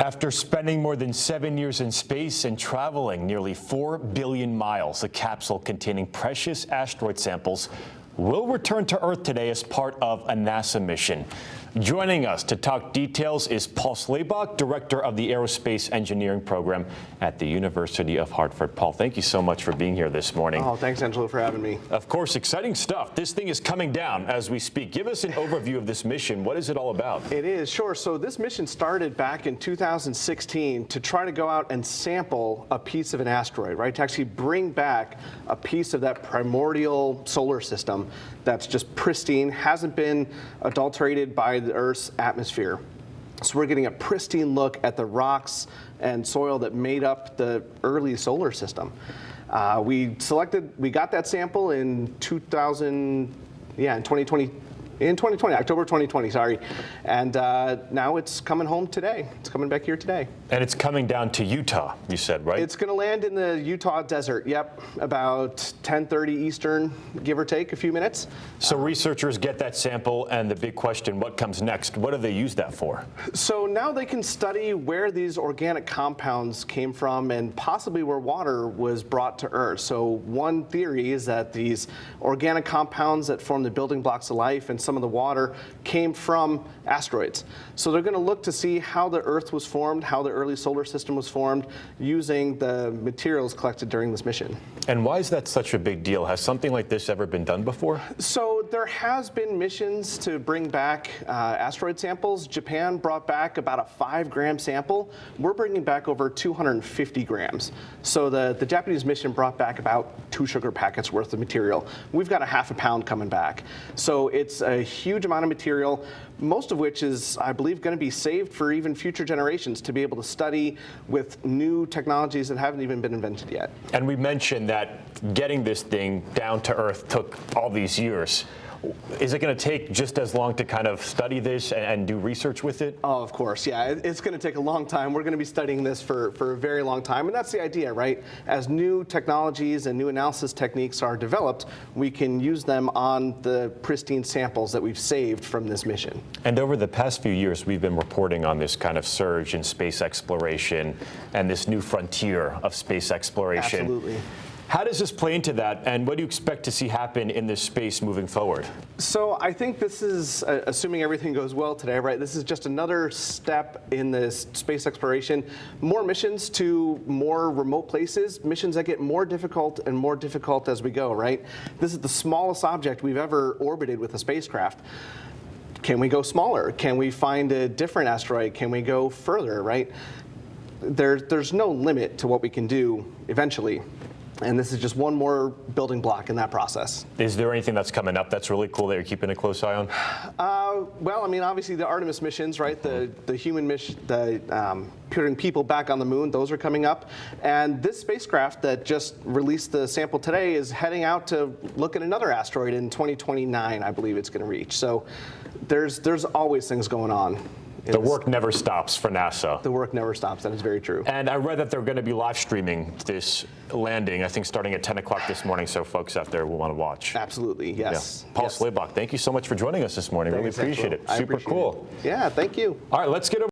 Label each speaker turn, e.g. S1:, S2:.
S1: After spending more than 7 years in space and traveling nearly 4 billion miles, a capsule containing precious asteroid samples will return to Earth today as part of a NASA mission. Joining us to talk details is Paul Slaybach, Director of the Aerospace Engineering Program at the University of Hartford. Paul, thank you so much for being here this morning.
S2: Oh, thanks, Angelo, for having me.
S1: Of course, exciting stuff. This thing is coming down as we speak. Give us an overview of this mission. What is it all about?
S2: It is, sure. So this mission started back in 2016 to try to go out and sample a piece of an asteroid, right? To actually bring back a piece of that primordial solar system that's just pristine, hasn't been adulterated by the Earth's atmosphere. So we're getting a pristine look at the rocks and soil that made up the early solar system. We got that sample in 2020, October 2020, sorry. And now it's coming home today. It's coming back here today.
S1: And it's coming down to Utah, you said, right?
S2: It's going to land in the Utah desert, yep, about 10:30 Eastern, give or take a few minutes.
S1: So researchers get that sample, and the big question, what comes next? What do they use that for?
S2: So now they can study where these organic compounds came from and possibly where water was brought to Earth. So one theory is that these organic compounds that form the building blocks of life and some of the water came from asteroids. So they're going to look to see how the Earth was formed, how the early solar system was formed, using the materials collected during this mission.
S1: And why is that such a big deal? Has something like this ever been done before?
S2: So there has been missions to bring back asteroid samples. Japan brought back about a 5-gram sample. We're bringing back over 250 grams. So the Japanese mission brought back about 2 sugar packets worth of material. We've got a half a pound coming back. So it's a huge amount of material, most of which is, I believe, going to be saved for even future generations to be able to study with new technologies that haven't even been invented yet.
S1: And we mentioned that getting this thing down to Earth took all these years. Is it going to take just as long to kind of study this and do research with it?
S2: Oh, of course, yeah. It's going to take a long time. We're going to be studying this for a very long time, and that's the idea, right? As new technologies and new analysis techniques are developed, we can use them on the pristine samples that we've saved from this mission.
S1: And over the past few years, we've been reporting on this kind of surge in space exploration and this new frontier of space exploration.
S2: Absolutely.
S1: How does this play into that, and what do you expect to see happen in this space moving forward?
S2: So I think this is, assuming everything goes well today, right, this is just another step in this space exploration. More missions to more remote places, missions that get more difficult and more difficult as we go, right? This is the smallest object we've ever orbited with a spacecraft. Can we go smaller? Can we find a different asteroid? Can we go further, right? There's no limit to what we can do eventually. And this is just one more building block in that process.
S1: Is there anything that's coming up that's really cool that you're keeping a close eye on?
S2: Well, I mean, obviously the Artemis missions, right? The human mission, putting people back on the moon, those are coming up. And this spacecraft that just released the sample today is heading out to look at another asteroid in 2029, I believe it's going to reach. So there's always things going on.
S1: The work never stops for NASA.
S2: The work never stops. That is very true.
S1: And I read that they're going to be live streaming this landing, I think starting at 10 o'clock this morning, so folks out there will want to watch.
S2: Absolutely, yes.
S1: Yeah. Paul Slaybach, thank you so much for joining us this morning.
S2: Thanks,
S1: really appreciate it. Super cool.
S2: Yeah, thank you.
S1: All right, let's get over.